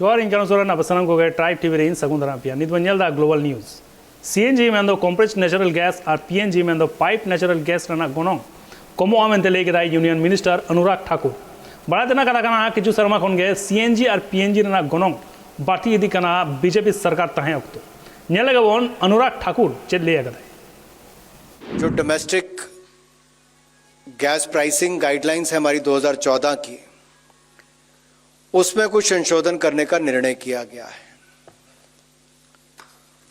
Joar in Kanasura Nabasanam Goga Tribe TV in Secundarapia, Nidwanyal Global News. CNG and the compressed natural gas or PNG and the pipe natural gas Rana Gonong. Como Amentele Union Minister Anurag Thakur. Baratana Kanakana Kichu Sarma Konge, CNG or PNG Rana Gonong, Bati Dikana, BJP Sarkar Tahayokto. Nyalagavon Anurag Thakur, Chedleagade. जो domestic gas pricing guidelines है हमारी 2014 की, उसमें कुछ संशोधन करने का निर्णय किया गया है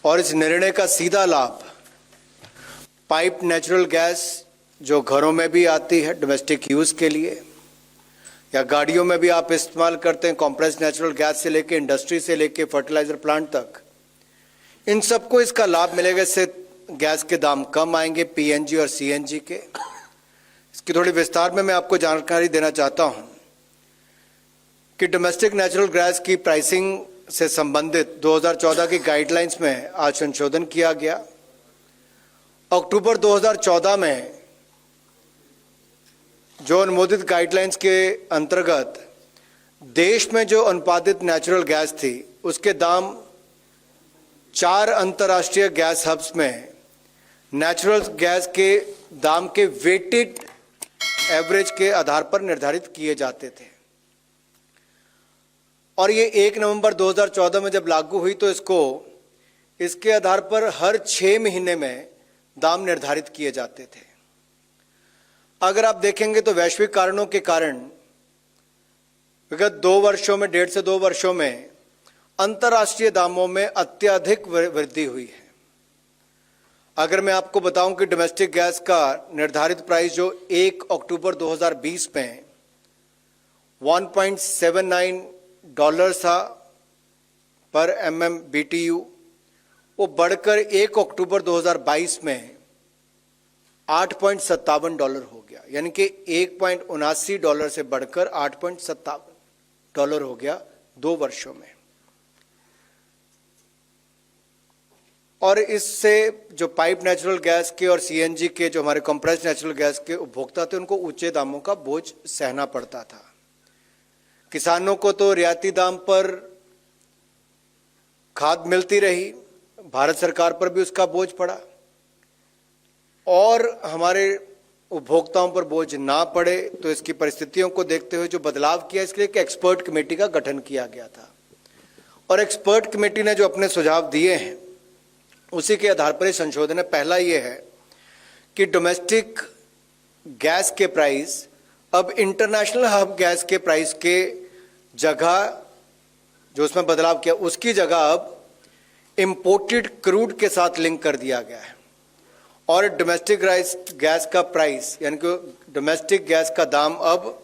और इस निर्णय का सीधा लाभ पाइप नेचुरल गैस जो घरों में भी आती है डोमेस्टिक यूज के लिए या गाड़ियों में भी आप इस्तेमाल करते हैं, कॉम्प्रेस्ड नेचुरल गैस से लेके इंडस्ट्री से लेके फर्टिलाइजर प्लांट तक, इन सबको इसका लाभ मिलेगा। इससे गैस के दाम कम आएंगे पीएनजी और सीएनजी के। इसकी थोड़ी विस्तार में मैं आपको जानकारी देना चाहता हूं कि डोमेस्टिक नेचुरल गैस की प्राइसिंग से संबंधित 2014 की गाइडलाइंस में आज संशोधन किया गया। अक्टूबर 2014 में जो अनुमोदित गाइडलाइंस के अंतर्गत देश में जो अनुपादित नेचुरल गैस थी उसके दाम 4 अंतर्राष्ट्रीय गैस हब्स में नेचुरल गैस के दाम के वेटेड एवरेज के आधार पर निर्धारित किए जाते थे और ये 1 नवंबर 2014 में जब लागू हुई तो इसके आधार पर हर 6 महीने में दाम निर्धारित किए जाते थे। अगर आप देखेंगे तो वैश्विक कारणों के कारण विगत 2 वर्षों में 1.5 से 2 वर्षों में अंतर्राष्ट्रीय दामों में अत्यधिक वृद्धि हुई है। अगर मैं आपको बताऊं कि डोमेस्टिक गैस का निर्धारित प्राइस जो 1 अक्टूबर 2020 में $1.79 था पर MMBTU, वो बढ़कर 1 अक्टूबर 2022 में $8.57 हो गया, यानी कि $1.79 से बढ़कर $8.57 हो गया 2 वर्षों में। और इससे जो पाइप नेचुरल गैस के और सीएनजी के जो हमारे कंप्रेस्ड नेचुरल गैस के उपभोक्ता थे उनको ऊंचे दामों का बोझ सहना पड़ता था। किसानों को तो रियायती दाम पर खाद मिलती रही, भारत सरकार पर भी उसका बोझ पड़ा और हमारे उपभोक्ताओं पर बोझ ना पड़े तो इसकी परिस्थितियों को देखते हुए जो बदलाव किया इसके लिए एक एक्सपर्ट कमेटी का गठन किया गया था और एक्सपर्ट कमेटी ने जो अपने सुझाव दिए हैं उसी के आधार पर संशोधन है। पहला ये है कि डोमेस्टिक गैस के प्राइस अब इंटरनेशनल हब गैस के प्राइस के जगह जो उसमें बदलाव किया उसकी जगह अब इंपोर्टेड क्रूड के साथ लिंक कर दिया गया है और डोमेस्टिक गैस का प्राइस यानी कि डोमेस्टिक गैस का दाम अब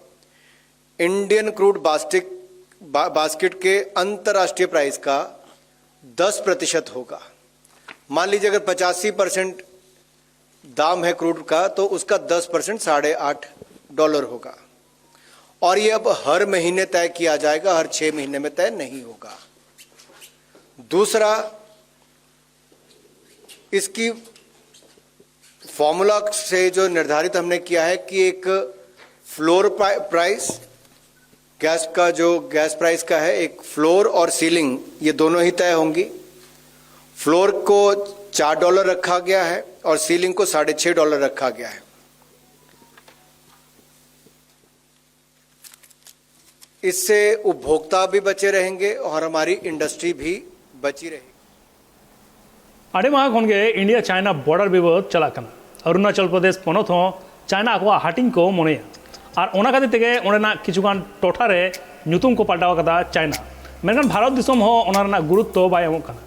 इंडियन क्रूड बास्केट के अंतर्राष्ट्रीय प्राइस का 10% होगा। मान लीजिए अगर 85% दाम है क्रूड का तो उसका 10% $8.5 होगा और ये अब हर महीने तय किया जाएगा, हर 6 महीने में तय नहीं होगा। दूसरा, इसकी फॉर्मूला से जो निर्धारित हमने किया है कि एक फ्लोर प्राइस गैस का जो गैस प्राइस का है, एक फ्लोर और सीलिंग ये दोनों ही तय होंगी। फ्लोर को $4 रखा गया है और सीलिंग को $6.5 रखा गया है। इससे उपभोक्ता भी बचे रहेंगे और हमारी इंडस्ट्री भी बची रहेगी। अड़े माह खनगे इंडिया चाइना बॉर्डर विवाद चला कना अरुणाचल प्रदेश पनत हो चाइना को हाटिंग को मोने और ओना खातिर तेगे ओना किछुगान टोठा रे ᱧᱩᱛᱩᱢ को पलटाव कदा चाइना मेनखान भारत दिसोम हो ओना रना गुरुत्व बाय एमोग कना।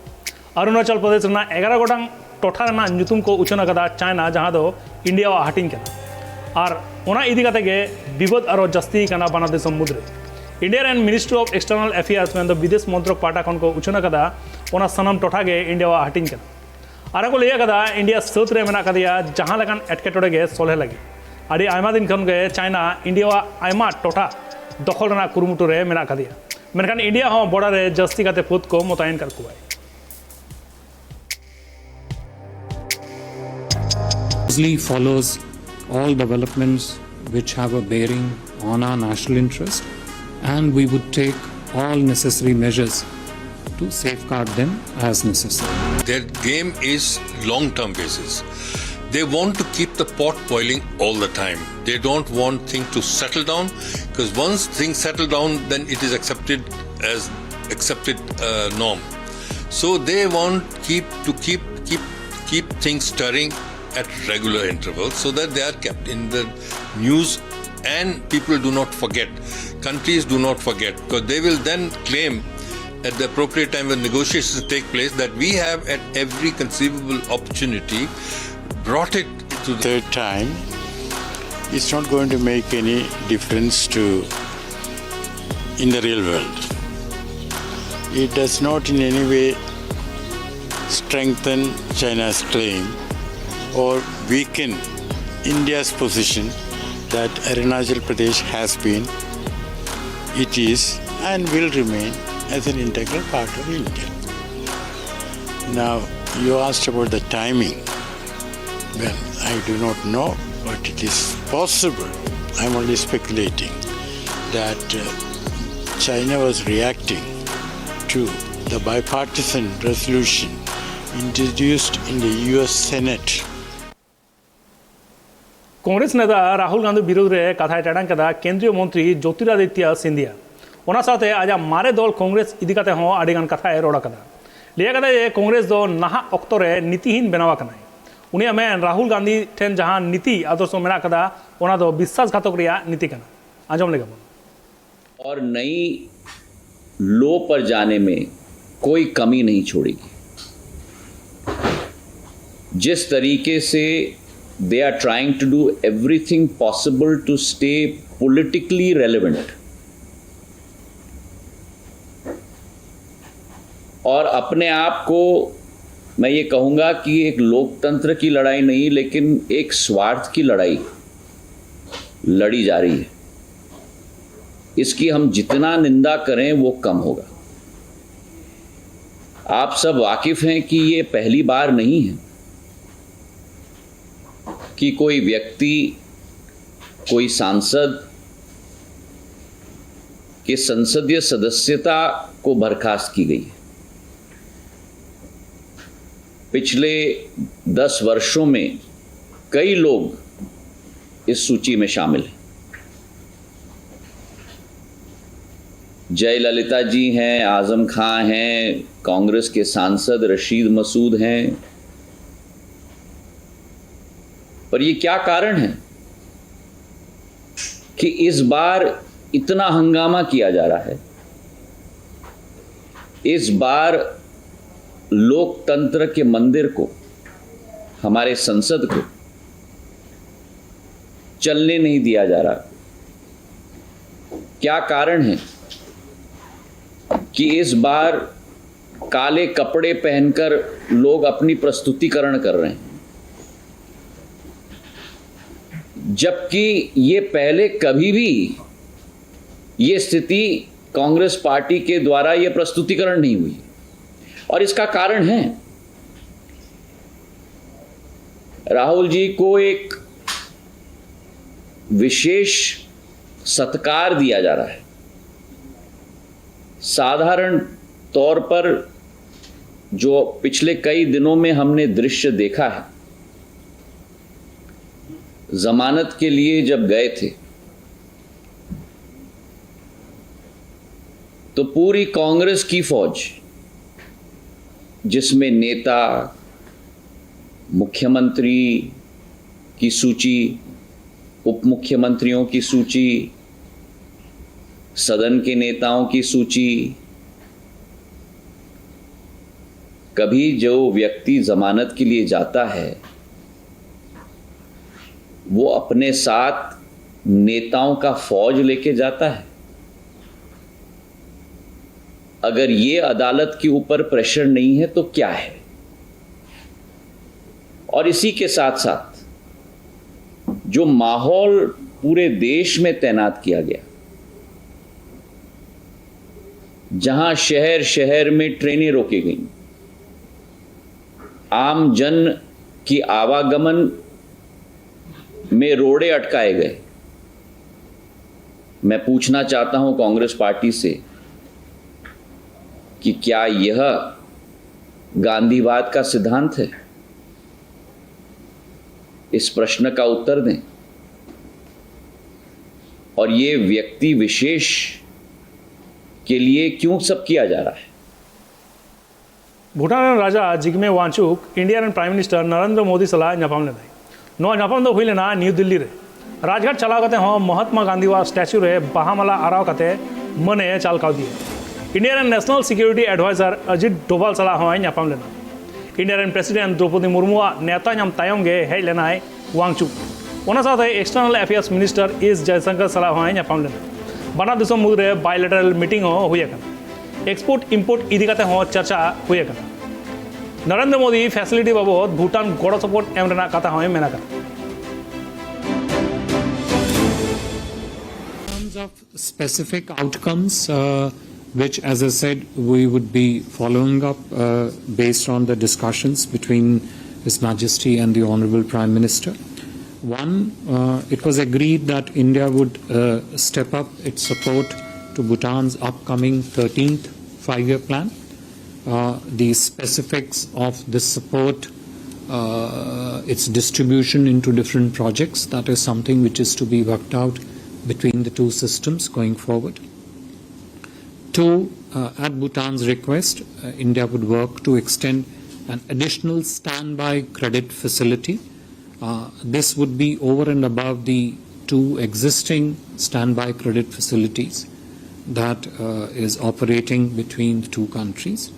अरुणाचल प्रदेश 11 गोटांग टोठा रना ᱧᱩᱛᱩᱢ को उछना कदा चाइना जहां दो इंडिया हाटिंग कना और ओना इदी कते गे विवाद आरो जस्ती कना बाना दिसोम मुद्रे। India and ministry of external affairs में विदेश मंत्रक पाटा खन को उछना कदा ओना सनम टोठा गे इंडिया हाटिंग कना और को लिया कदा इंडिया साउथ रे मेना कदिया जहां लगन एटकेटोड़े गे सोले लगी अड़ी आयमा दिन खन गे चाइना इंडिया आयमा टोठा दखल रना कुरुमुटु रे मेना कदिया मेनखान इंडिया हो बॉर्डर रे जस्ती कते फुद को मोतायन कर कुबाय। Follows all developments which have a bearing on our national interest, and we would take all necessary measures to safeguard them as necessary. Their game is long-term basis. They want to keep the pot boiling all the time. They don't want things to settle down, because once things settle down, then it is accepted as accepted norm. So they want keep things stirring at regular intervals, so that they are kept in the news and people do not forget. Countries do not forget, because they will then claim at the appropriate time when negotiations take place that we have at every conceivable opportunity brought it to the third time, it's not going to make any difference in the real world. It does not in any way strengthen China's claim or weaken India's position that Arunachal Pradesh has been, it is, and will remain as an integral part of India. Now, you asked about the timing. Well, I do not know, but it is possible, I'm only speculating, that China was reacting to the bipartisan resolution introduced in the US Senate. Congress नेता राहुल गांधी विरोध रे कथा टाड़ां कदा केंद्रीय मंत्री ज्योतिरादित्य सिंधिया ओना साथे आज मारे दल कांग्रेस इदी काते हों आडिगान कथाए रोड़ा कदा लिया कदा ये कांग्रेस दो नाहा ऑक्तो रे नीतिहीन बनावा कनाय उनिया मेन राहुल गांधी ठेन जहां नीति आदर्श मेना कदा ओना दो विश्वासघातक रिया नीति कना आजम लेगा और नई लो पर जाने में कोई कमी नहीं छोड़ेगी। जिस तरीके से they are trying to do everything possible to stay politically relevant और अपने आप को मैं ये कहूँगा कि एक लोकतंत्र की लड़ाई नहीं लेकिन एक स्वार्थ की लड़ाई लड़ी जा रही है। इसकी हम जितना निंदा करें वो कम होगा। आप सब वाकिफ हैं कि ये पहली बार नहीं है कि कोई व्यक्ति, कोई सांसद के संसदीय सदस्यता को बर्खास्त की गई है। पिछले 10 वर्षों में कई लोग इस सूची में शामिल हैं। जयललिता जी हैं, आजम खां हैं, कांग्रेस के सांसद रशीद मसूद हैं। पर ये क्या कारण है कि इस बार इतना हंगामा किया जा रहा है? इस बार लोकतंत्र के मंदिर को, हमारे संसद को चलने नहीं दिया जा रहा। क्या कारण है कि इस बार काले कपड़े पहनकर लोग अपनी प्रस्तुतिकरण कर रहे हैं, जबकि ये पहले कभी भी ये स्थिति कांग्रेस पार्टी के द्वारा ये प्रस्तुतिकरण नहीं हुई। और इसका कारण है राहुल जी को एक विशेष सत्कार दिया जा रहा है। साधारण तौर पर जो पिछले कई दिनों में हमने दृश्य देखा है, जमानत के लिए जब गए थे तो पूरी कांग्रेस की फौज, जिसमें नेता, मुख्यमंत्री की सूची, उप मुख्यमंत्रियों की सूची, सदन के नेताओं की सूची, कभी जो व्यक्ति जमानत के लिए जाता है वो अपने साथ नेताओं का फौज लेके जाता है। अगर ये अदालत के ऊपर प्रेशर नहीं है तो क्या है? और इसी के साथ साथ जो माहौल पूरे देश में तैनात किया गया, जहां शहर शहर में ट्रेनें रोकी गईं, आम जन की आवागमन में रोड़े अटकाए गए। मैं पूछना चाहता हूं कांग्रेस पार्टी से कि क्या यह गांधीवाद का सिद्धांत है? इस प्रश्न का उत्तर दें। और ये व्यक्ति विशेष के लिए क्यों सब किया जा रहा है? भूटान राजा Jigme Wangchuck Indian prime minister Narendra Modi सलाह ᱧᱟᱯᱟᱢ ᱞᱮᱱᱟᱭ। ᱱᱚᱣᱟ ᱧᱟᱯᱟᱢ ᱫᱚ ᱦᱩᱭ ᱞᱮᱱᱟ ᱱᱤᱭᱩ ᱫᱤल्ली ᱨᱮ। राजघाट चलाव कते हॉ महात्मा गांधीवाद स्टैच्यू रे बाहामाला आराव कते मने चाल कावदिए। Indian national security advisor Ajit Doval सलाह हॉ ᱧᱟᱯᱟम लेना। इंडियन प्रेसिडेंट द्रौपदी मुर्मुआ नेता ᱧᱟᱢ तायम गे हेज लेनाय वांगचुक। ओना साथे external affairs minister S Jaishankar सलाह हॉ ᱧᱟᱯᱟम लेना। बाना दिसम मुद्रे बायलैटरल मीटिंग हो हुई है। एक्सपोर्ट इम्पोर्ट इदी कते हॉ चर्चा हुई है। नरेंद्र मोदी फैसिलिटी बाबद भूटान गड़ो सपोर्ट एम रेना कथा हॉ मेना कर। Of specific outcomes, which, as I said, we would be following up based on the discussions between His Majesty and the Honorable Prime Minister. One, it was agreed that India would step up its support to Bhutan's upcoming 13th five-year plan. The specifics of this support, its distribution into different projects, that is something which is to be worked out between the two systems going forward. Two, at Bhutan's request, India would work to extend an additional standby credit facility. This would be over and above the two existing standby credit facilities that is operating between the two countries.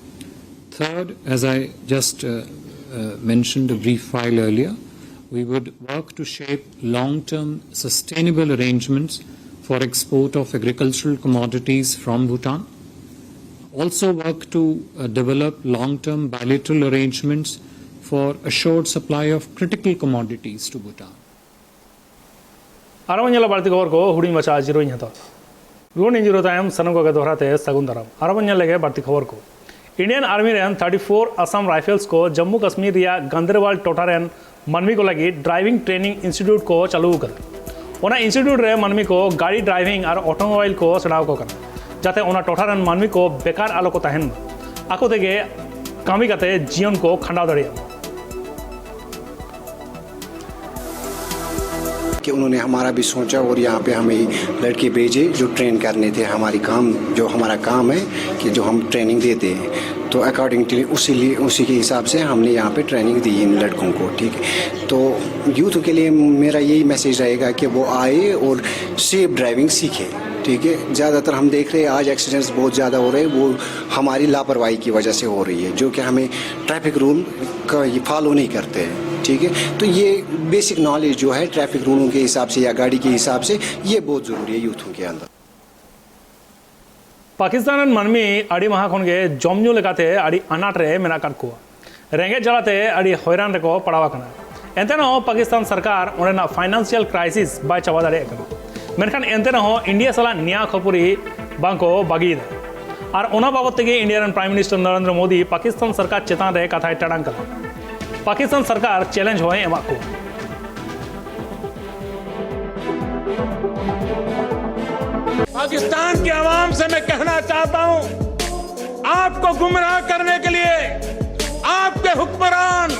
Third, as I just mentioned a brief while earlier, we would work to shape long-term sustainable arrangements for export of agricultural commodities from Bhutan. Also work to develop long-term bilateral arrangements for assured supply of critical commodities to Bhutan. आरबन बाड़ती खबर को hoodie मचा zero हता रुवन इंजीरो तायम सनम को दोहराते सगुन दाराम आरबन लगे बाड़ती खबर को Indian army rain 34 Assam rifles को जम्मू कश्मीर या गंदरबाल टोठा रेन मनमी को लगी ड्राइविंग ट्रेनिंग इंस्टीट्यूट को चालू कर। ओना इंस्टीट्यूट रे मनमी को गाड़ी ड्राइविंग और ऑटोमोबाइल को सेड़ाव को करना जाते ओना टोठा रेन मनमी को बेकार आलो को तहन आको तेगे कामी काते जीवन को खंडाव दड़िया। कि उन्होंने हमारा भी सोचा और यहाँ पे हमें लड़के भेजे जो ट्रेन करने थे हमारी काम जो हमारा काम है कि जो हम ट्रेनिंग देते हैं तो अकॉर्डिंगली उसी के हिसाब से हमने यहाँ पे ट्रेनिंग दी इन लड़कों को। ठीक है, तो यूथ के लिए मेरा यही मैसेज रहेगा कि वो आए और सेफ ड्राइविंग सीखे। ठीक है, ज़्यादातर हम देख रहे हैं आज एक्सीडेंट्स बहुत ज़्यादा हो रहे हैं, वो हमारी लापरवाही की वजह से हो रही है जो कि हमें ट्रैफिक रूल का फॉलो नहीं करते हैं। ठीक है, तो ये बेसिक नॉलेज जो है ट्रैफिक रूलों के हिसाब से या गाड़ी के हिसाब से ये बहुत ज़रूरी है यूथों के अंदर। पाकिस्तान मनमी अड़ी महा खन के जमू लेकाते अड़ी अनाट रे मेना काट को रेंगे जलाते अड़ी हैरान रेको पड़ावा कना एंते न पाकिस्तान सरकार ओना फाइनेंशियल क्राइसिस बाय चाबा दाड़े कना मेनखान एंते न इंडिया सला निया खपरी बांको बागी और ओना बाबत तेगे Indian prime minister Narendra Modi Pakistan सरकार चेतान रे कथाय टाडांग कला पाकिस्तान सरकार चैलेंज होय एमा को। पाकिस्तान की आवाम से मैं कहना चाहता हूं, आपको गुमराह करने के लिए आपके हुक्मरान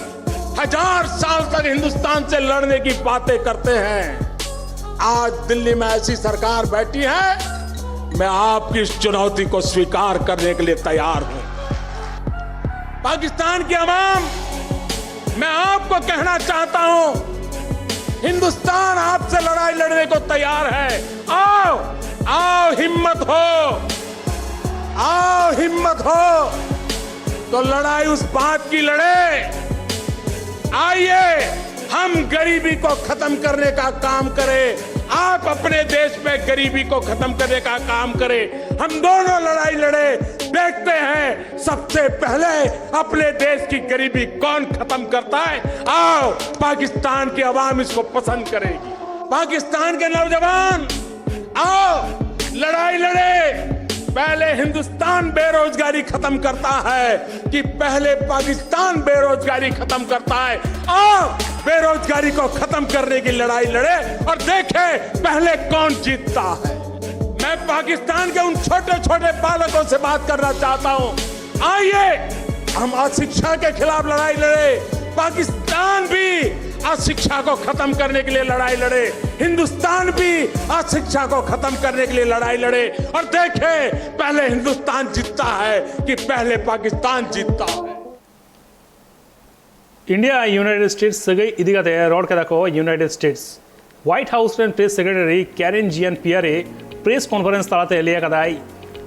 1000 साल तक हिंदुस्तान से लड़ने की बातें करते हैं। आज दिल्ली में ऐसी सरकार बैठी है, मैं आपकी इस चुनौती को स्वीकार करने के लिए तैयार हूं। पाकिस्तान की आवाम, मैं आपको कहना चाहता हूं, हिंदुस्तान आपसे लड़ाई लड़ने को तैयार है। आओ आओ, हिम्मत हो, आओ हिम्मत हो तो लड़ाई उस बात की लड़े। आइए हम गरीबी को खत्म करने का काम करें, आप अपने देश में गरीबी को खत्म करने का काम करें, हम दोनों लड़ाई लड़े। देखते हैं सबसे पहले अपने देश की गरीबी कौन खत्म करता है। आओ, पाकिस्तान की आवाम इसको पसंद करेगी। पाकिस्तान के नौजवान आओ लड़ाई लड़े। पहले हिंदुस्तान बेरोजगारी खत्म करता है कि पहले पाकिस्तान बेरोजगारी खत्म करता है। आओ बेरोजगारी को खत्म करने की लड़ाई लड़े और देखें पहले कौन जीतता है। मैं पाकिस्तान के उन छोटे छोटे बालकों से बात करना चाहता हूं आइए हम अशिक्षा के खिलाफ लड़ाई लड़े। पाकिस्तान भी अशिक्षा को खत्म करने के लिए लड़ाई लड़े, हिंदुस्तान भी अशिक्षा को खत्म करने के लिए लड़ाई लड़े। और देखें पहले हिंदुस्तान जीतता है कि पहले पाकिस्तान जीतता है। इंडिया यूनाइटेड स्टेट्स सगई इदिगाते रॉड के दाको यूनाइटेड स्टेट्स व्हाइट हाउस रेन press secretary Karine Jean Pierre press conference तालाते लिया कदाई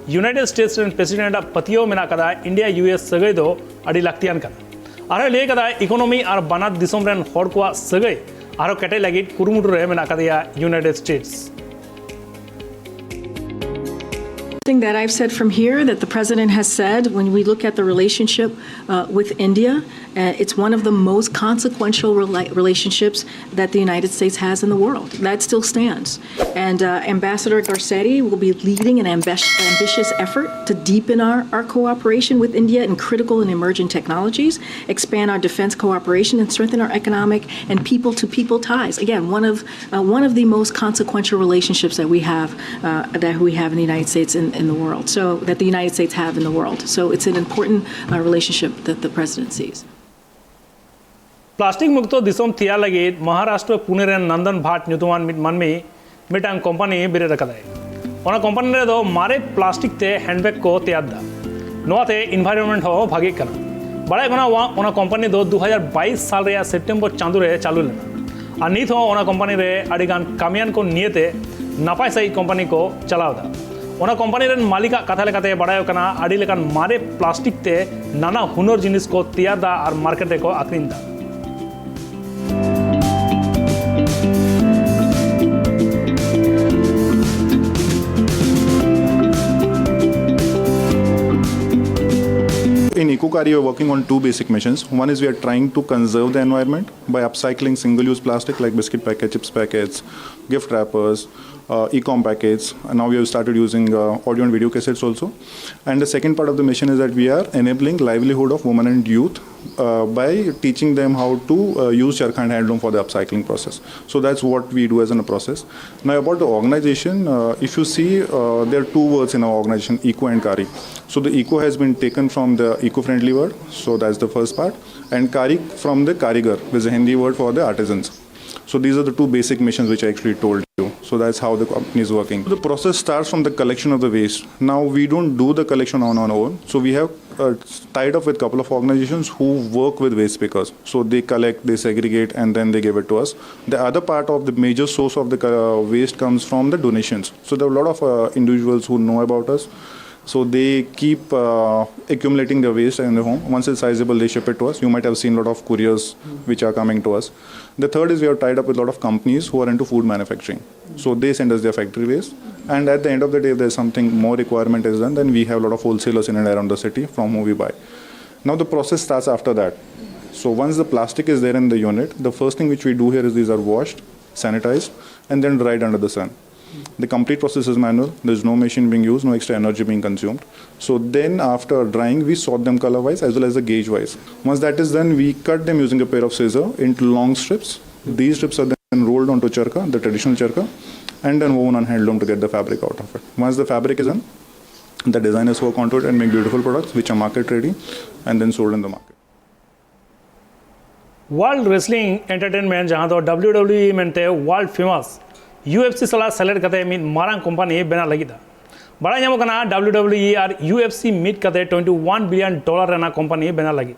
यूनाइटेड स्टेट्स रेन प्रेसिडेंट पतियो मेना कदा इंडिया यूएस सगई दो अड़ी लाक्तियान कदा आरो लिया कदा इकोनॉमी और बानात दिसोम रेन हॉड को सगई आरो केटे लगिट कुरुमुटु रे मेना कदा United states That I've said from here, that the president has said, when we look at the relationship with India, it's one of the most consequential relationships that the United States has in the world. That still stands. And Ambassador Garcetti will be leading an ambitious effort to deepen our cooperation with India in critical and emerging technologies, expand our defense cooperation, and strengthen our economic and people-to-people ties. Again, one of the most consequential relationships that we have in the United States in the world. So that the United States have in the world. So it's an important relationship that the president sees. Plastic मुक्त दिसोम थिया लगे महाराष्ट्र पुणे रे नंदन भाट न्यूतुमान मनमी मिटांग company बेरे रखदाय ओना company रे दो मारे plastic ते हैंडबैग को त्यादा नोते एनवायरनमेंट हो भागे कना बड़े गना ओना कंपनी दो 2022 साल रे सितंबर चांदो रे चालू लेना आ नित हो ओना कंपनी रे अडिगान कामियान को नियते नापाय सही कंपनी को चलावदा ओना कंपनी रेन मालिका कथा लेकाते बड़ायो कना आड़ी लेकान मारे प्लास्टिक ते नाना हुनर जिनिस को त्यादा और मार्केट को आक्रिंदा In EcoCarry, we are working on two basic missions. One is we are trying to conserve the environment by upcycling single-use plastic like biscuit packets, chips packets, gift wrappers, e-com packets. And now we have started using audio and video cassettes also. And the second part of the mission is that we are enabling livelihood of women and youth by teaching them how to use charkha and handloom for the upcycling process. So that's what we do as in a process. Now about the organization, if you see, there are two words in our organization, eco and kari. So the eco has been taken from the eco-friendly word, so that's the first part, and kari from the karigar, which is a Hindi word for the artisans. So these are the two basic missions which I actually told you. So that's how the company is working. The process starts from the collection of the waste. Now we don't do the collection on our own. So we have tied up with a couple of organizations who work with waste pickers. So they collect, they segregate, and then they give it to us. The other part of the major source of the waste comes from the donations. So there are a lot of individuals who know about us. So they keep accumulating their waste in the home. Once it's sizable, they ship it to us. You might have seen a lot of couriers which are coming to us. The third is we are tied up with a lot of companies who are into food manufacturing. So they send us their factory waste. And at the end of the day, if there's something more requirement is done, then we have a lot of wholesalers in and around the city from whom we buy. Now the process starts after that. So once the plastic is there in the unit, the first thing which we do here is these are washed, sanitized, and then dried under the sun. The complete process is manual. There's no machine being used, no extra energy being consumed. So then after drying, we sort them color-wise as well as the gauge-wise. Once that is done, we cut them using a pair of scissors into long strips. These strips are then rolled onto charkha, the traditional charkha, and then woven on handloom to get the fabric out of it. Once the fabric is done, the designers work onto it and make beautiful products which are market ready and then sold in the market. World Wrestling Entertainment जहाँ तो WWE मेंटे world famous UFC सला select करते मिट Marang company बना लगी था बड़ा यहाँ कना WWE और UFC मिट करते $21 बिलियन रहना कंपनी बना लगी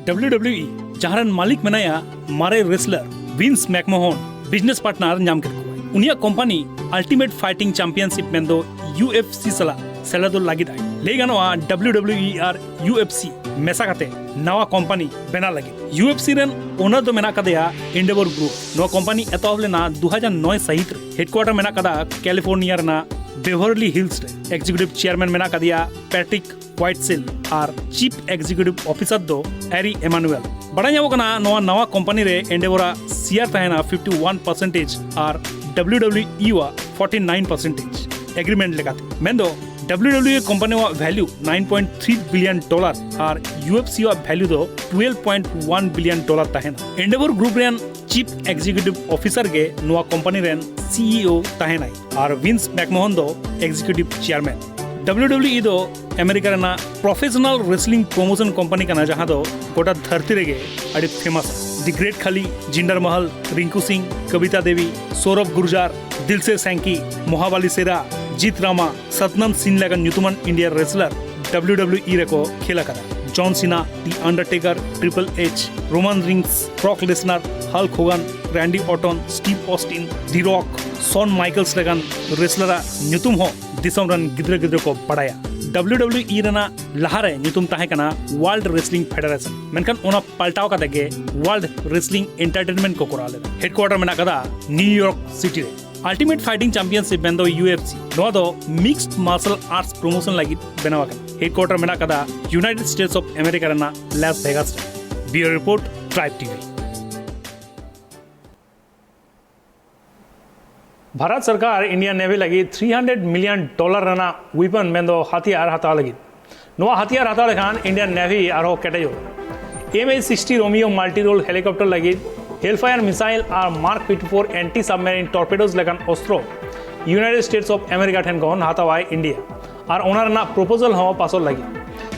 WWE जहाँ मालिक बनाया मारे wrestler Vince McMahon business partner नाम कर उनिया कंपनी अल्टीमेट फाइटिंग चैंपियनशिप में दो UFC सला सेलेक्ट लगी था ले गनवा WWE और UFC मेसा करते नवा कंपनी बना लगी UFC रेन ओनर दो मेना कदया एंडेवर ग्रुप नवा कंपनी एतोब लेना 2009 सहित हेडक्वार्टर मेना कदा कैलिफोर्निया रेना बेवर्ली हिल्स रे एग्जीक्यूटिव चेयरमैन मेना कदिया पैट्रिक व्हाइटसेल और चीफ एग्जीक्यूटिव ऑफिसर दो एरी एमानुएल बड़ा ᱧᱟᱢᱚᱜ कना नवा कंपनी रे एंडेवरा शेयर तहना 51% और WWE वा 49% एग्रीमेंट लेकाते मेंदो WWE कंपनी वा वैल्यू $9.3 बिलियन और UFC वा वैल्यू दो $12.1 बिलियन तहना एंडेवर ग्रुप रेन चीफ एग्जीक्यूटिव ऑफिसर गे नोआ कंपनी रेन सीईओ ताहेनाई और विंस मैकमोहन दो एग्जीक्यूटिव चेयरमैन WWE दो अमेरिका रेना प्रोफेशनल रेसलिंग प्रमोशन कंपनी कना जहां दो गोटा धरती रेगे अड़ी फेमस द ग्रेट खली जिंदर महल रिंकू सिंह कविता देवी सौरभ गुर्जार दिलसे सैंकी मोहाबाली सेरा जीत रामा सतनंद सिंह लगन न्यूतुमन इंडिया रेसलर WWE रेको खेला करा John Cena the Undertaker Triple H Roman Reigns Brock Lesnar Hulk Hogan Randy Orton Steve Austin the Rock Shawn Michaels लगन रेसलर न्यूतुम हो दिसम रन गिद्रे गिद्रे को बड़ाया WWE रेना लहारे न्यूतुम ताहे कना वर्ल्ड रेसलिंग फेडरेशन मेनखान ओना पलटाव काते गे वर्ल्ड रेसलिंग एंटरटेनमेंट को कोरा लेदा हेडक्वार्टर मेना कदा न्यूयॉर्क सिटी रे अल्टीमेट फाइटिंग चैंपियनशिप बेंदो UFC नोआ दो मिक्स्ड मार्शल आर्ट्स प्रमोशन लगी बेनावा कना हेडक्वार्टर मेना कदा यूनाइटेड स्टेट्स ऑफ अमेरिका रेना Las Vegas bureau report Tribe TV Bharat सरकार इंडियन नेवी लगी $300 मिलियन रेना वेपन मेंदो हथियार हता लगी नोआ हथियार हता लेखान इंडियन नेवी आरो केटेयो MH-60 Romeo multi role helicopter लगी हेलफायर मिसाइल और मार्क 54 एंटी सबमेरिन टॉर्पेडोज लेखान अस्त्रो यूनाइटेड स्टेट्स ऑफ अमेरिका ठेन गन हतावाय इंडिया और ओना रेना प्रपोजल हो पासो लगी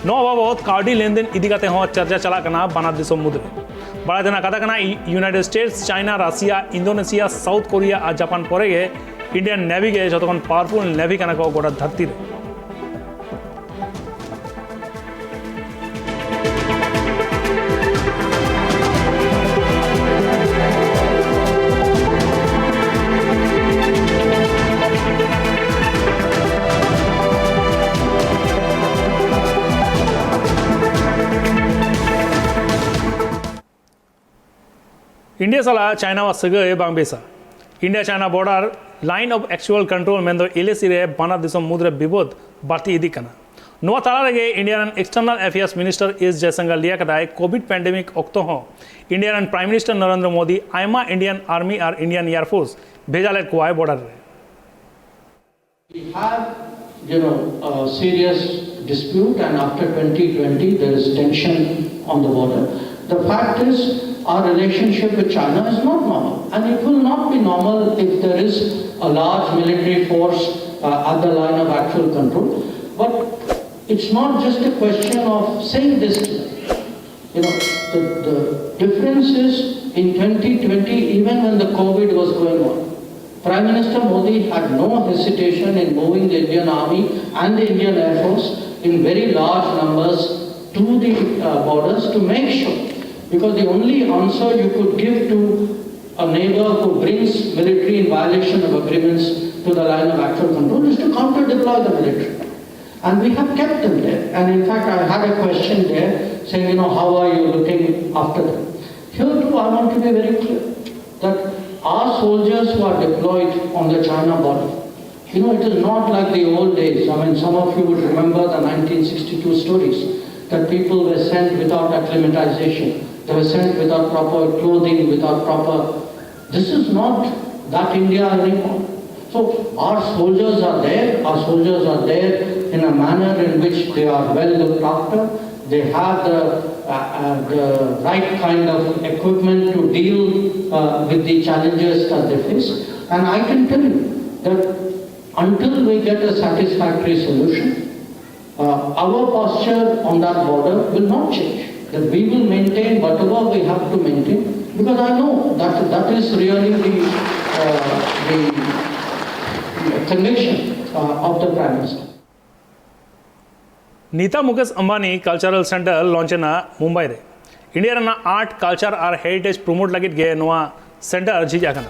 नोआ बाबत काउडी लेनदेन इदी काते हो चर्चा चला कना बाना दिसम मुद्रे बड़ा देना कथा कना United States China Russia Indonesia South Korea और जापान परे गे इंडियन नेवी गे जतन पावरफुल नेवी कना को गोटा धरती रे इंडिया साला चाइना वा सगळे बांगबेसा India China border line of actual control मेंदो एलएसी रे बाना दिसम मुद्रे विवाद बाती इदी कना नोआ ताला रेगे Indian external affairs minister S Jaishankar लिया कदाय कोविड पैंडेमिक ऑक्तो हो Indian prime minister Narendra Modi आयमा इंडियन आर्मी और इंडियन एयरफोर्स भेजाले कुआय बॉर्डर रे We have, a serious dispute, and after 2020 there is tension on the border. The fact is, our relationship with China is not normal, and it will not be normal if there is a large military force at the line of actual control. But it's not just a question of saying this. The difference is in 2020, even when the COVID was going on, Prime Minister Modi had no hesitation in moving the Indian Army and the Indian Air Force in very large numbers to the borders to make sure. Because the only answer you could give to a neighbor who brings military in violation of agreements to the line of actual control is to counter-deploy the military. And we have kept them there. And in fact, I had a question there saying, how are you looking after them? Here too, I want to be very clear that our soldiers who are deployed on the China border, it is not like the old days. I mean, some of you would remember the 1962 stories that people were sent without acclimatization. They were sent without proper clothing, without proper... This is not that India anymore. So our soldiers are there. Our soldiers are there in a manner in which they are well looked after. They have the right kind of equipment to deal with the challenges that they face. And I can tell you that until we get a satisfactory solution, our posture on that border will not change. That we will maintain whatever we have to maintain, because I know that is really the conviction of the Prime Minister. Nita Mukesh Ambani cultural centre लॉन्चना मुंबई रे India रेना art culture और heritage promote लगित गे नोआ centre झिज आकना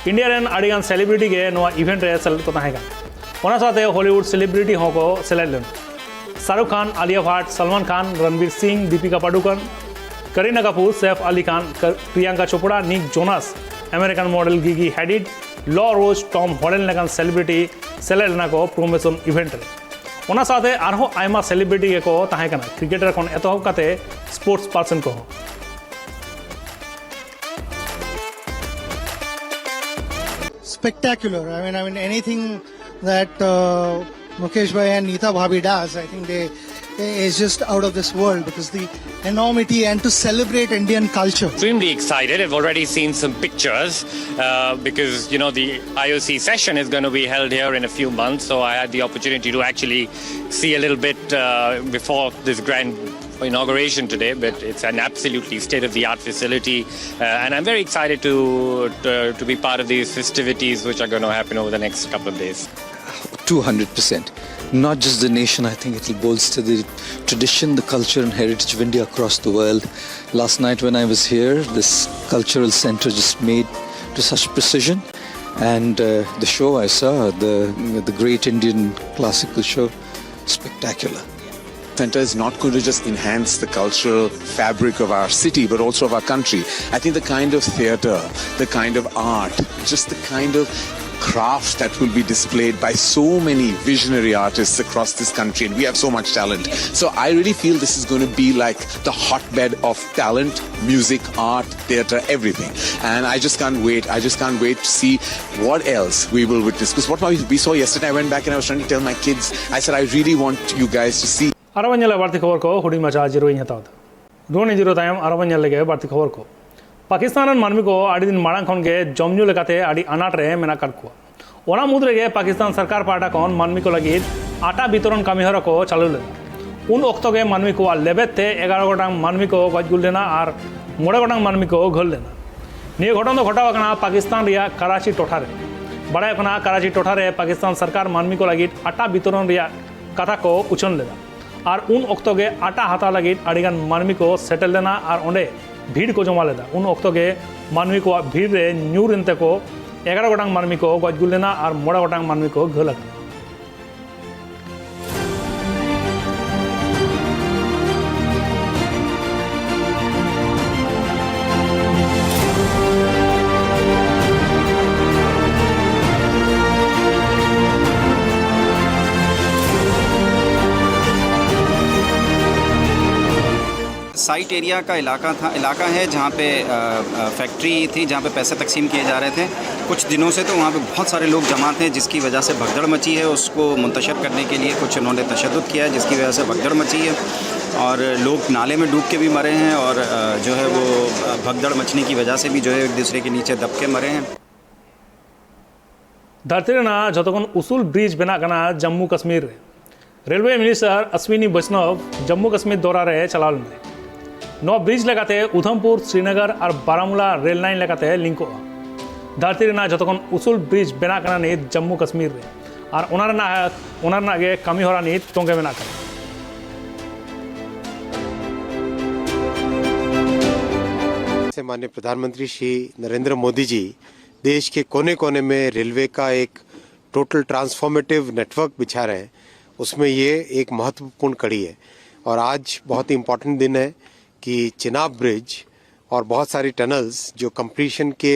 India रेन आडिगान सेलिब्रिटी गे नोआ इवेंट रे सेलेक्ट को ताहेगा ओना साथे हॉलीवुड सेलिब्रिटी हो को सेलेक्ट लेन Shahrukh Khan Alia Bhatt Salman Khan Ranveer Singh Deepika Padukone Kareena Kapoor Saif Ali Khan Priyanka Chopra Nick Jonas American model Gigi Hadid Law Roach Tom हॉडेल लेकान सेलिब्रिटी सेलेक्ट लेना को प्रमोशन इवेंट रे ओना साथे आरहो आयमा सेलिब्रिटी के को ताहे कना क्रिकेटर कोन एतहब काते स्पोर्ट्स पर्सन को spectacular. I mean anything that Mukesh Bhai and Neeta Bhabhi does, I think they is just out of this world, because the enormity and to celebrate Indian culture. Extremely excited. I've already seen some pictures because, you know, the IOC session is going to be held here in a few months. So I had the opportunity to actually see a little bit before this grand inauguration today, but it's an absolutely state-of-the-art facility, and I'm very excited to be part of these festivities which are going to happen over the next couple of days. 200%. Not just the nation, I think it will bolster the tradition, the culture and heritage of India across the world. Last night when I was here, this cultural center just made to such precision, and the show I saw, the Great Indian Classical Show, spectacular. Center is not going to just enhance the cultural fabric of our city, but also of our country. I think the kind of theatre, the kind of art, just the kind of craft that will be displayed by so many visionary artists across this country, and we have so much talent. So I really feel this is going to be like the hotbed of talent, music, art, theatre, everything. And I just can't wait. I just can't wait to see what else we will witness. Because what we saw yesterday, I went back and I was trying to tell my kids, I said, I really want you guys to see. अरबन्यल बारती खबर को hoodie मचा zero हताव रोनी zero तायम अरबन्यल लगे बारती खबर को पाकिस्तान मानमी को आड़ी दिन मांग खन के जमजू लेकाते आड़ी अनाट रे मेना काटकुआ ओना मुद्रे के पाकिस्तान सरकार पाटा खन मानमी को लगी आटा वितरण कामीहरा को चालू ले उन वक्त के मानमी को लेबेते 11 गोटांग मानमी को गजगुल लेना और 9 गोटांग मानमी को घल लेना निये घटन तो घटावा पाकिस्तान रिया कराची टोठा रे बड़ा कराची टोठा रे पाकिस्तान सरकार मानमी को लगी आटा वितरण रिया कथा को उछन लेना और उन वक्त के आटा हाथा लगी आड़ीगान मानमी को सेटल लेना और ओंडे भीड़ को जमा लेदा उन वक्त के मानमी को भीड़ रे न्यूर इनते को 11 गोटांग मानमी को गजगुल लेना और 9 गोटांग मानमी को घल लेना साइट एरिया का इलाका है जहाँ पे फैक्ट्री थी, जहाँ पे पैसे तकसीम किए जा रहे थे। कुछ दिनों से तो वहाँ पे बहुत सारे लोग जमा थे, जिसकी वजह से भगदड़ मची है। उसको मुंतशर करने के लिए कुछ उन्होंने तशद्दुद किया है, जिसकी वजह से भगदड़ मची है और लोग नाले में डूब के भी मरे हैं और जो है वो भगदड़ मचने की वजह से भी जो है एक दूसरे के नीचे दब के मरे हैं। धरती जतन उसूल ब्रिज बना जम्मू कश्मीर रेलवे मिनिस्टर अश्विनी वैष्णव जम्मू कश्मीर दौरा रे चला नवा ब्रिज लेकाते उधमपुर श्रीनगर और बारामूला रेल लाइन लेकाते लिंक धरती जतन उसूल ब्रिज बना जम्मू कश्मीर रे और गे कमी हरा नित तोंगे बना से माननीय प्रधानमंत्री श्री नरेंद्र मोदी जी देश के कोने कोने में रेलवे का एक टोटल ट्रांसफॉर्मेटिव नेटवर्क बिछा रहे हैं, उसमें ये एक महत्वपूर्ण कड़ी है। और आज बहुत ही इम्पोर्टेंट दिन है कि चिनाब ब्रिज और बहुत सारी टनल्स जो कंप्लीशन के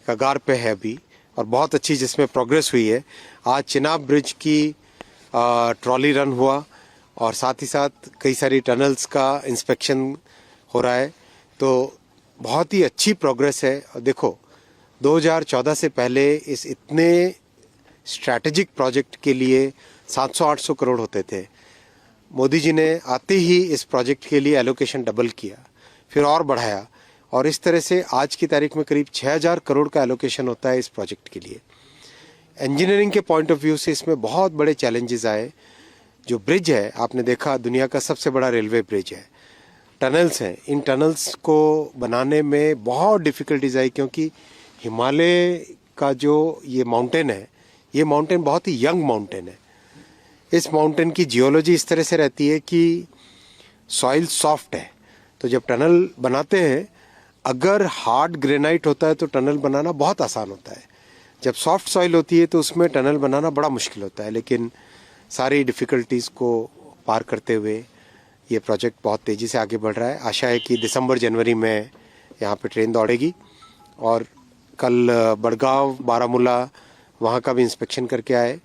कगार पे है अभी और बहुत अच्छी जिसमें प्रोग्रेस हुई है। आज चिनाब ब्रिज की ट्रॉली रन हुआ और साथ ही साथ कई सारी टनल्स का इंस्पेक्शन हो रहा है, तो बहुत ही अच्छी प्रोग्रेस है। और देखो 2014 से पहले इस इतने स्ट्रैटेजिक प्रोजेक्ट के लिए 700-800 करोड़ होते थे। मोदी जी ने आते ही इस प्रोजेक्ट के लिए एलोकेशन डबल किया, फिर और बढ़ाया और इस तरह से आज की तारीख में करीब 6000 करोड़ का एलोकेशन होता है इस प्रोजेक्ट के लिए। इंजीनियरिंग के पॉइंट ऑफ व्यू से इसमें बहुत बड़े चैलेंजेस आए। जो ब्रिज है आपने देखा दुनिया का सबसे बड़ा रेलवे ब्रिज है, टनल्स हैं, इन टनल्स को बनाने में बहुत डिफ़िकल्टीज आई क्योंकि हिमालय का जो ये माउंटेन है, ये माउंटेन बहुत ही यंग माउंटेन है। इस माउंटेन की जियोलॉजी इस तरह से रहती है कि सॉइल सॉफ्ट है, तो जब टनल बनाते हैं अगर हार्ड ग्रेनाइट होता है तो टनल बनाना बहुत आसान होता है, जब सॉफ्ट सॉइल होती है तो उसमें टनल बनाना बड़ा मुश्किल होता है। लेकिन सारी डिफ़िकल्टीज़ को पार करते हुए ये प्रोजेक्ट बहुत तेज़ी से आगे बढ़ रहा है। आशा है कि दिसंबर जनवरी में यहाँ पे ट्रेन दौड़ेगी और कल बड़गांव बारामूला वहाँ का भी इंस्पेक्शन करके आए।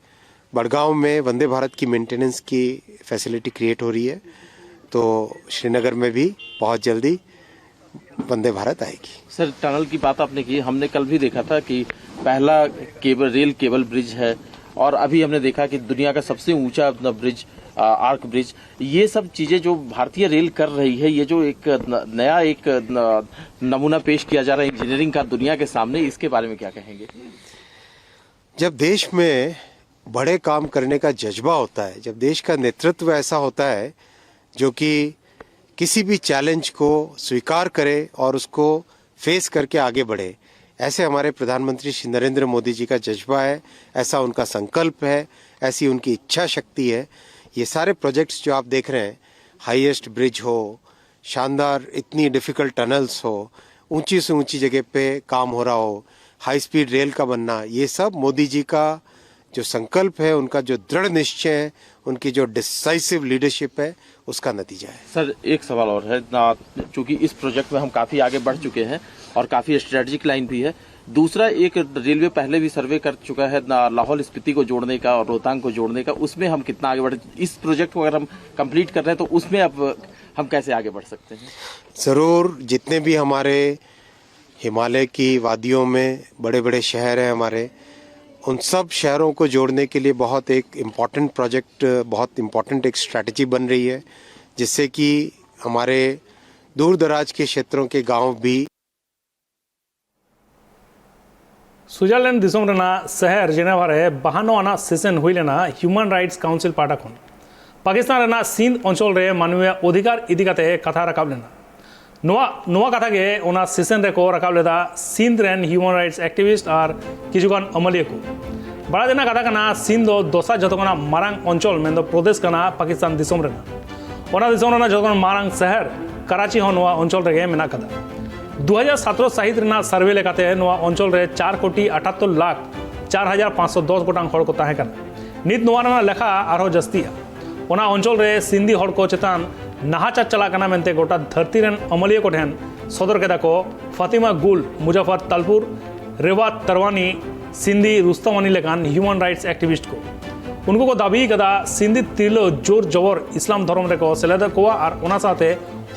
बड़गांव में वंदे भारत की मेंटेनेंस की फैसिलिटी क्रिएट हो रही है, तो श्रीनगर में भी बहुत जल्दी वंदे भारत आएगी। सर टनल की बात आपने की, हमने कल भी देखा था कि पहला रेल केबल ब्रिज है और अभी हमने देखा कि दुनिया का सबसे ऊंचा ब्रिज आर्क ब्रिज, ये सब चीजें जो भारतीय रेल कर रही है, ये जो एक नया एक नमूना पेश किया जा रहा है इंजीनियरिंग का दुनिया के सामने, इसके बारे में क्या कहेंगे? जब देश में बड़े काम करने का जज्बा होता है, जब देश का नेतृत्व ऐसा होता है जो कि किसी भी चैलेंज को स्वीकार करे और उसको फेस करके आगे बढ़े, ऐसे हमारे प्रधानमंत्री श्री नरेंद्र मोदी जी का जज्बा है, ऐसा उनका संकल्प है, ऐसी उनकी इच्छा शक्ति है। ये सारे प्रोजेक्ट्स जो आप देख रहे हैं, हाईएस्ट ब्रिज हो, शानदार इतनी डिफिकल्ट टनल्स हो, ऊंची से ऊंची जगह पे काम हो रहा हो, हाई स्पीड रेल का बनना, ये सब मोदी जी का जो संकल्प है, उनका जो दृढ़ निश्चय है, उनकी जो डिसाइसिव लीडरशिप है, उसका नतीजा है। सर एक सवाल और है, चूंकि इस प्रोजेक्ट में हम काफी आगे बढ़ चुके हैं और काफी स्ट्रेटेजिक लाइन भी है, दूसरा एक रेलवे पहले भी सर्वे कर चुका है लाहौल स्पीति को जोड़ने का और रोहतांग को जोड़ने का, उसमें हम कितना आगे बढ़े? इस प्रोजेक्ट को अगर हम कंप्लीट कर रहे हैं तो उसमें अब हम कैसे आगे बढ़ सकते हैं? ज़रूर, जितने भी हमारे हिमालय की वादियों में बड़े बड़े शहर हैं हमारे, उन सब शहरों को जोड़ने के लिए बहुत एक इम्पॉर्टेंट प्रोजेक्ट, बहुत इम्पॉर्टेंट एक स्ट्रैटेजी बन रही है, जिससे कि हमारे दूर दराज के क्षेत्रों के गांव भी स्विट्जरलैंड दिसोम रेना शहर जेनेवा रे 52 आना सेशन हुई लेना ह्यूमन राइट्स काउंसिल पाटा खन पाकिस्तान रेना सिंध अंचल रे मानवीय अधिकार इदी काते कथा रकाब लेना नोआ कथा के ओना सेशन रे को रकाब लेदा सिंध रेन ह्यूमन राइट्स एक्टिविस्ट और किजुगान अमलिया को बड़ा देना कथा कना सिंध दो दोसा जतोकना मारांग अंचल मेन दो प्रदेश कना पाकिस्तान दिसोम रेना ओना दिसोम रेना जतोकना मारांग शहर कराची हो नोआ अंचल रे मेना कथा 2017 साहित रेना सर्वे लेकाते नोआ अंचल रे 4,78,04,510 गोटांग हड़ को ताहे कना नित नोआ रेना लेखा आरो जस्तिया ओना अंचल रे सिंधी हड़ को चेतान नाहाचार चला कना मेनते गोटा धरती रेन अमलिया को ठेन सदर केदा को फातिमा गुल मुजफ्फर तालपुर रेवा तरवानी सिंधी रुस्तम अनी लेकान ह्यूमन राइट्स एक्टिविस्ट को उनको को दाबी कदा सिंधी तिरलो जोर जबर इस्लाम धर्म रे को सेलेदा को और ओना साथे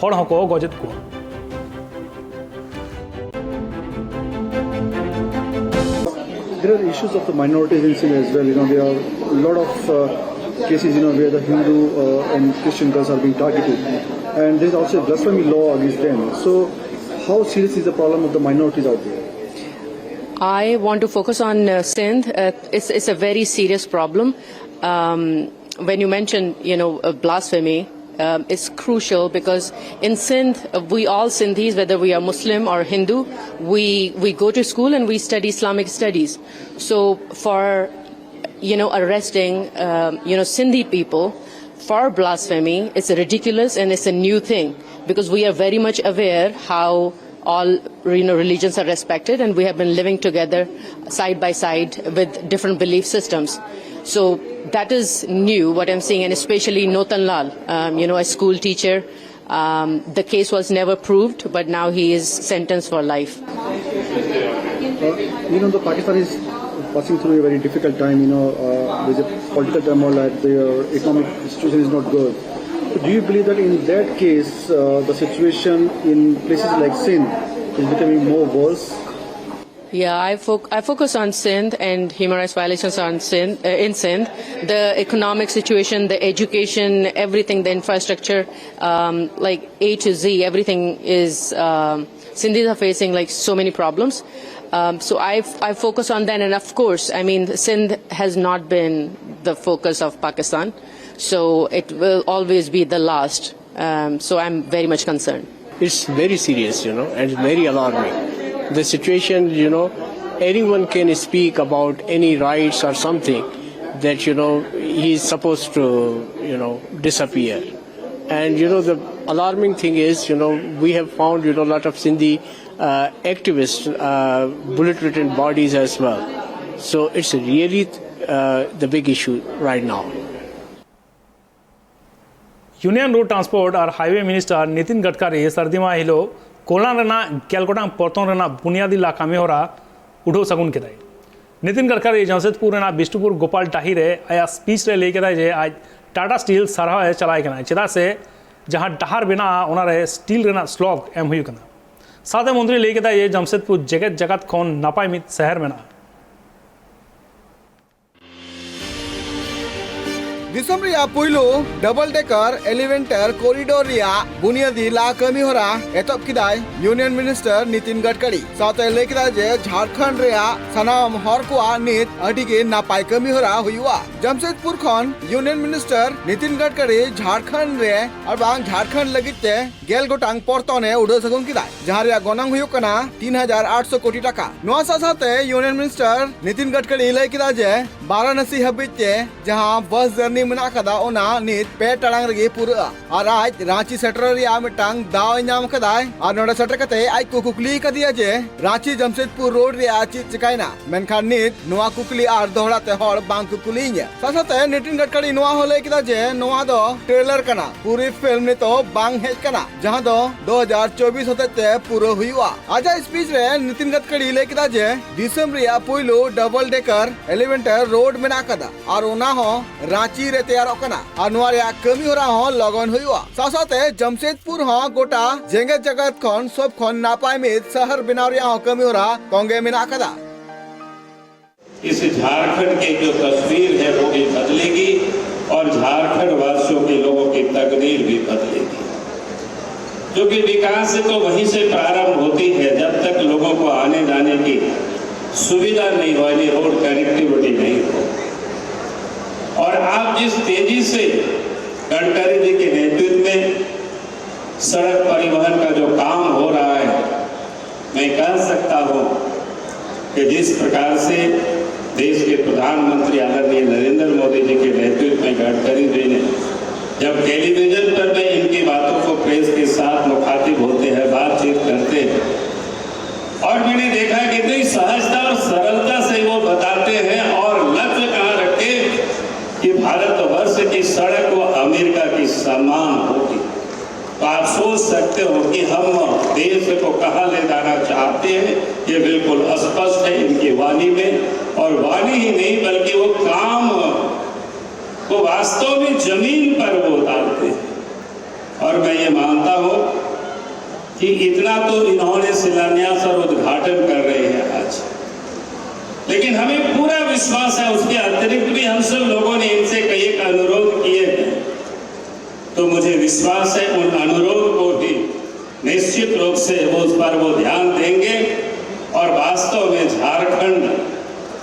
हड़ हको गजत को There are issues of the minorities in Sindh as well. There are a lot of cases, where the Hindu and Christian girls are being targeted, and there is also a blasphemy law against them. So, how serious is the problem of the minorities out there? I want to focus on Sindh. It's a very serious problem. When you mention, blasphemy. It's crucial because in Sindh, we all Sindhis, whether we are Muslim or Hindu, we go to school and we study Islamic studies. So for, arresting, Sindhi people for blasphemy, it's ridiculous and it's a new thing because we are very much aware how all, religions are respected and we have been living together side by side with different belief systems. So that is new, what I'm seeing, and especially Notan Lal, a school teacher. The case was never proved, but now he is sentenced for life. The Pakistan is passing through a very difficult time, there's a political turmoil, their economic situation is not good. So do you believe that in that case, the situation in places like Sindh is becoming more worse? Yeah, I focus on Sindh and human rights violations on in Sindh. The economic situation, the education, everything, the infrastructure, like A to Z, everything is, Sindhis are facing like so many problems. So I focus on that, and of course, Sindh has not been the focus of Pakistan, so it will always be the last. So I'm very much concerned. It's very serious, and very alarming. The situation, anyone can speak about any rights or something that, he's supposed to, disappear. And, the alarming thing is, we have found, a lot of Sindhi activists, bullet-ridden bodies as well. So it's really the big issue right now. Union road transport और highway minister Nitin Gadkari सर्दीमा हिलो कोलान रेना कैलकोटांग पोर्तोन रेना बुनियादी लाकामी होरा उठो सगुन के दाई नितिन गडकरी जमशेदपुर रेना बिष्टुपुर गोपाल टाही रे आया speech रे लेके दाई जे आज टाटा स्टील सारा है चलाए कना चेदा से जहां डहार बिना ओना रे स्टील रेना स्लॉग एम हुई कना साथे मंत्री लेके दाई जमशेदपुर जगत खन नापाय मित शहर में ना दिसम रिया पुइलू डबल डेकर एलिवेंटर कॉरिडोर रिया बुनियादी ला कमी होरा एतब किदाय यूनियन मिनिस्टर नितिन गडकरी साथे लेकिदा जे झारखंड रिया सनाम हर को नित अडिगे नापाय कमी होरा हुआ जमशेदपुर खन यूनियन मिनिस्टर नितिन गडकरी झारखंड रे और बांग झारखंड लगिते गेल गोटांग पोर्तने उडो सगुन किदाय जहां रिया गोनांग हुयो कना 3800 कोटी टाका नोआ साथे यूनियन मिनिस्टर नितिन गडकरी लय किदा जे वाराणसी हबिते जहां बस जर्नी मेना कदा ओना नित पे टांग रगे पूरा और आज रांची सेटर रिया मिटांग दाव नाम कदाय और नोडे सेटर कते आज को कुकली कदिया जे रांची जमशेदपुर रोड रिया ची चिकाइना मेनखान नित नोआ कुकली आर दोहराते हर बांग कुकली साथे नितिन गडकरी नोआ होले किदा जे नोआ दो ट्रेलर कना पूरी फिल्म ने तो बांग हेज कना जहां दो 2024 होते पूरा हुआ आज स्पीच रे नितिन गडकरी ले किदा जे दिसम रिया पुइलो डबल डेकर एलिवेंटर रोड मेना कदा और ओना हो रांची रे तैयार कना और नोआ रे कमी होरा हो लगन हुआ साथे जमशेदपुर हो गोटा जेंगे जगत खन सब खन नापाय में शहर बनाव रे हो कमी होरा कोंगे मेना कदा इस झारखंड की जो तस्वीर है वो भी बदलेगी और झारखंड वासियों के लोगों की तकदीर भी बदलेगी क्योंकि विकास तो वहीं से प्रारंभ होती है जब तक लोगों को आने जाने की सुविधा नहीं हो, रोड कनेक्टिविटी नहीं हो। और आप जिस तेजी से गडकरी जी के नेतृत्व में सड़क परिवहन का जो काम हो रहा है, मैं कह सकता हूं कि जिस प्रकार से देश के प्रधानमंत्री आदरणीय नरेंद्र मोदी जी के नेतृत्व में गडकरी जी ने जब टेलीविजन पर में इनकी बातों को प्रेस के साथ मुखातिब होते हैं, बातचीत करते हैं, और मैंने देखा कि इतनी सहजता और सरलता से वो बताते हैं और लक्ष्य कहाँ रखे कि भारतवर्ष की सड़क वो अमेरिका की समान होगी। तो आप सोच सकते हो कि हम देश को कहाँ ले जाना चाहते हैं, ये बिल्कुल स्पष्ट है इनकी वाणी में। और वाणी ही नहीं बल्कि वो काम को वास्तव में जमीन पर वो उतारते हैं। और मैं ये मानता हूँ कि इतना तो इन्होंने शिलान्यास और उद्घाटन कर रहे हैं आज, लेकिन हमें पूरा विश्वास है उसके अतिरिक्त भी हम सब लोगों ने इनसे कई एक अनुरोध किए हैं, तो मुझे विश्वास है उन अनुरोध को भी निश्चित रूप से वो उस पर वो ध्यान देंगे और वास्तव में झारखंड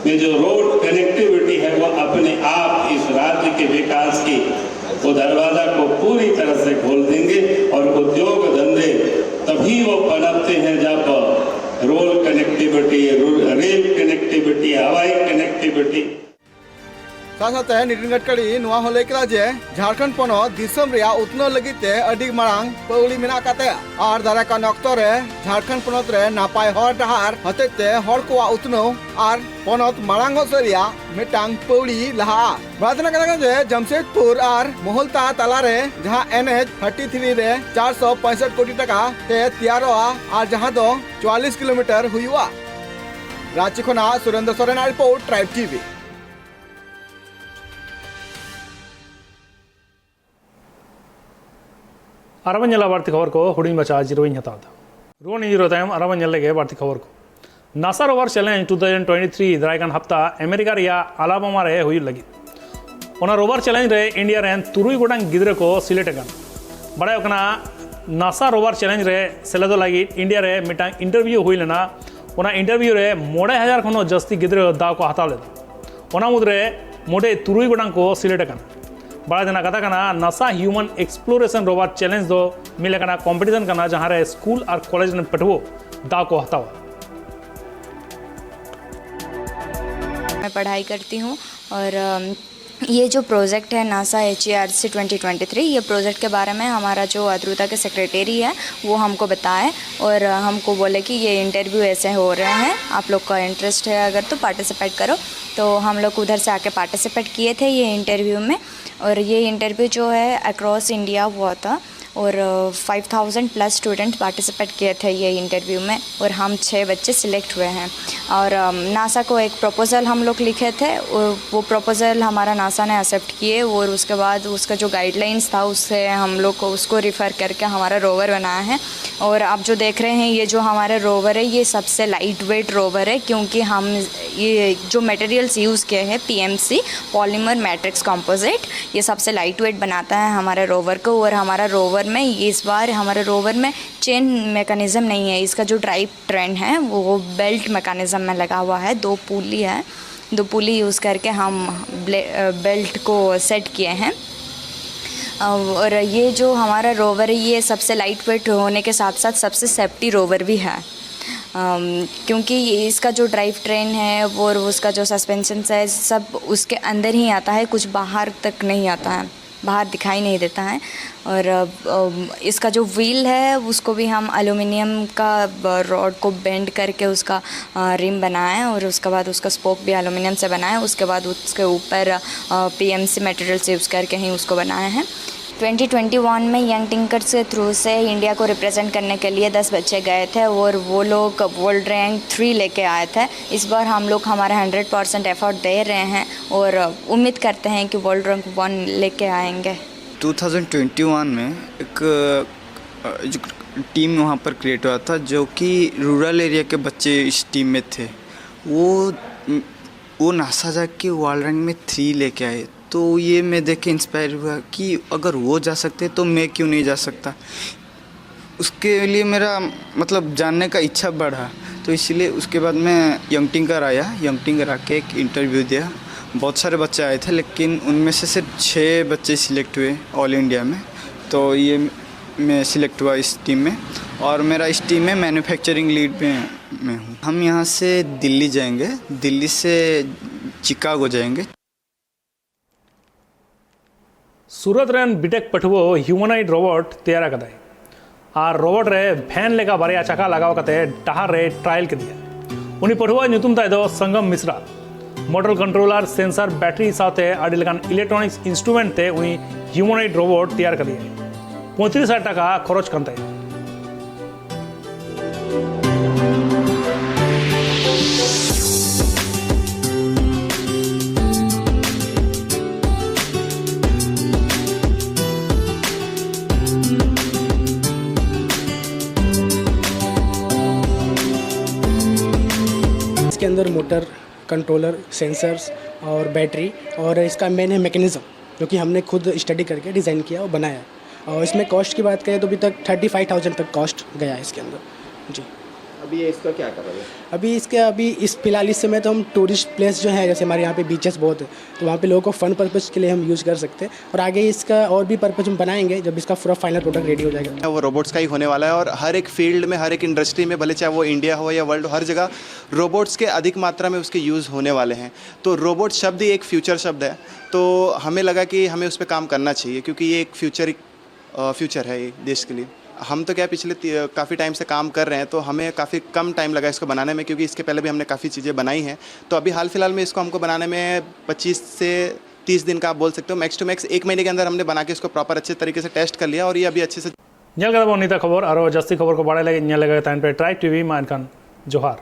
में जो रोड कनेक्टिविटी है वो अपने आप इस राज्य के विकास की वो दरवाजा को पूरी तरह से खोल देंगे। और उद्योग धंधे तभी वो पनपते हैं जब रोड कनेक्टिविटी, रेल कनेक्टिविटी, हवाई कनेक्टिविटी। साथे नितिन गडकरी नोआ होले किदा जे झारखंड पोनो दिसम रिया उतनो लगिते अडिग मांग पौड़ी मेना काते और दारा का नक्तो रे झारखंड पोनत रे नापाय हर डहार हतेते हर को उतनो और पोनत मांग सरिया मिटांग पौड़ी लहा बातना कदा जे जमशेदपुर और मोहलता ताला रे जहां NH 33 रे 465 कोटी टाका ते तैयार और जहां दो 44 किलोमीटर हुआ। रांची खोना Surendra Soren report Tribe TV. अरबा बाढ़ती खबर को हुडिंग बचा जिरोइन हता रुवन जीरो तम अरबा लगे बाढ़ती खबर को नासा रोवर चैलेंज 2023 दारायकान हफ्ता अमेरिका रिया अलाबामा रे हुई लगी ओना रोवर चैलेंज रे इंडिया रेन तुरुई गोटांग गिद्रा को सिलेक्ट अकान बड़ाय ओकना नासा रोवर चैलेंज रे सेलेदो लगी इंडिया रे मिटांग इंटरव्यू हुई लेना ओना इंटरव्यू रे 9,000 खनो जस्ती गिद्रा दाव को हताव लेदा ओना मुद्रे मोटे तुरुई गोटांग को सिलेक्ट अकान बड़ा जना कथा कना NASA human exploration rover challenge दो मिले कना कंपटीशन कना जहां रे स्कूल और कॉलेज में पढ़वो दाव को हताव। मैं पढ़ाई करती हूँ और ये जो प्रोजेक्ट है नासा HARC 2023, ये प्रोजेक्ट के बारे में हमारा जो अद्रुता के सेक्रेटरी है वो हमको बताए और हमको बोले कि ये इंटरव्यू ऐसे हो रहे हैं, आप लोग का इंटरेस्ट है अगर तो पार्टिसिपेट करो। तो हम लोग उधर से आके पार्टिसिपेट किए थे ये इंटरव्यू में और ये इंटरव्यू जो है अक्रॉस इंडिया हुआ था और 5000 प्लस स्टूडेंट पार्टिसिपेट किए थे ये इंटरव्यू में और हम 6 बच्चे सिलेक्ट हुए हैं। और नासा को एक प्रपोज़ल हम लोग लिखे थे और वो प्रपोज़ल हमारा नासा ने एक्सेप्ट किए और उसके बाद उसका जो गाइडलाइंस था उससे हम लोग को उसको रिफ़र करके हमारा रोवर बनाया है। और आप जो देख रहे हैं ये जो हमारा रोवर है ये सबसे लाइट वेट रोवर है, क्योंकि हम ये जो मटेरियल्स यूज़ किए हैं PMC पॉलीमर मैट्रिक्स कंपोजिट, ये सबसे लाइट वेट बनाता है हमारे रोवर को। और हमारा रोवर में इस बार हमारे रोवर में चेन मैकेनिज़्म नहीं है, इसका जो ड्राइव ट्रेन है वो बेल्ट मैकेनिज़्म में लगा हुआ है। 2 पुली है, 2 पुली यूज़ करके हम बेल्ट को सेट किए हैं। और ये जो हमारा रोवर है ये सबसे लाइट वेट होने के साथ साथ सबसे सेफ्टी रोवर भी है, क्योंकि इसका जो ड्राइव ट्रेन है वो और उसका जो सस्पेंशन है सब उसके अंदर ही आता है, कुछ बाहर तक नहीं आता है, बाहर दिखाई नहीं देता है। और इसका जो व्हील है उसको भी हम एल्युमिनियम का रॉड को बेंड करके उसका रिम बनाए हैं और उसके बाद उसका स्पोक भी एल्युमिनियम से बनाए, उसके बाद उसके ऊपर PMC मटेरियल्स यूज़ करके ही उसको बनाए हैं। 2021 में यंग टिंकर्स के थ्रू से इंडिया को रिप्रेजेंट करने के लिए 10 बच्चे गए थे और वो लोग वर्ल्ड रैंक 3 लेके आए थे। इस बार हम लोग हमारा 100% एफर्ट दे रहे हैं और उम्मीद करते हैं कि वर्ल्ड रैंक 1 लेके आएंगे। 2021 में एक टीम वहाँ पर क्रिएट हुआ था जो कि रूरल एरिया के बच्चे इस टीम में थे। वो नासा जाके वर्ल्ड रैंक में 3 लेके आए, तो ये मैं देख के इंस्पायर हुआ कि अगर वो जा सकते तो मैं क्यों नहीं जा सकता। उसके लिए मेरा मतलब जानने का इच्छा बढ़ा, तो इसलिए उसके बाद मैं यंग टिंकर आया, यंग टिंकर आके एक इंटरव्यू दिया। बहुत सारे बच्चे आए थे लेकिन उनमें से सिर्फ 6 बच्चे सिलेक्ट हुए ऑल इंडिया में, तो ये मैं सिलेक्ट हुआ इस टीम में। और मेरा इस टीम में मैन्युफैक्चरिंग लीड में मैं हूँ। हम यहाँ से दिल्ली जाएंगे, दिल्ली से चिकागो जाएंगे। सूरत रेन बीटेक पठुओ ह्यूमनॉइड रोबोट तैयार कदाय और रोबोट रे फैन लेका बारिया चका लगाव कते डहार रे ट्रायल के दिया। उनी पठुआ ᱧᱩᱛᱩᱢ ताय दो Sangam Mishra. Model controller sensor battery साथे आडी लेकान इलेक्ट्रॉनिक्स इंस्ट्रूमेंट ते उनी ह्यूमनॉइड रोबोट तैयार कर दिया। 35,000 टाका खरच करते। इसके अंदर मोटर, कंट्रोलर, सेंसर्स और बैटरी और इसका मेन है मैकेनिज़्म, जो कि हमने खुद स्टडी करके डिज़ाइन किया और बनाया। और इसमें कॉस्ट की बात करें तो अभी तक 35,000 तक कॉस्ट गया है इसके अंदर जी। अभी ये इसका क्या कर रहे हैं? अभी इस फिलहाल इस समय तो हम टूरिस्ट प्लेस जो है, जैसे हमारे यहाँ पे बीचेस बहुत है, तो वहाँ पे लोगों को फ़न पर्पज़ के लिए हम यूज़ कर सकते हैं। और आगे इसका और भी पर्पज़ हम बनाएंगे जब इसका पूरा फाइनल प्रोडक्ट रेडी हो जाएगा। वो रोबोट्स का ही होने वाला है और हर एक फील्ड में, हर एक इंडस्ट्री में, भले चाहे वो इंडिया हो या वर्ल्ड, हर जगह रोबोट्स के अधिक मात्रा में उसके यूज़ होने वाले हैं। तो रोबोट शब्द ही एक फ्यूचर शब्द है, तो हमें लगा कि हमें उस पर काम करना चाहिए, क्योंकि ये एक फ्यूचर है ये देश के लिए। हम तो क्या पिछले काफ़ी टाइम से काम कर रहे हैं, तो हमें काफ़ी कम टाइम लगा इसको बनाने में, क्योंकि इसके पहले भी हमने काफ़ी चीज़ें बनाई हैं। तो अभी हाल फिलहाल में इसको हमको बनाने में 25 से 30 दिन का आप बोल सकते हो, मैक्स टू मैक्स 1 महीने के अंदर हमने बना के इसको प्रॉपर अच्छे तरीके से टेस्ट कर लिया और ये अभी अच्छे से ᱧᱮᱞ ᱠᱟᱫᱟ ᱵᱚᱱ ᱱᱤᱛᱟᱜ ᱠᱷᱚᱵᱚᱨ ᱟᱨᱚ ᱡᱟᱹᱥᱛᱤ ᱠᱷᱚᱵᱚᱨ ᱠᱚ ᱵᱟᱲᱟᱭ ᱞᱟᱹᱜᱤᱫ ᱧᱮᱞ ᱞᱟᱜᱟᱣ ᱛᱟᱦᱮᱱ ᱯᱮ ᱴᱨᱟᱭ ᱴᱤᱵᱷᱤ ᱢᱟ ᱮᱱᱠᱷᱟᱱ ᱡᱚᱦᱟᱨ।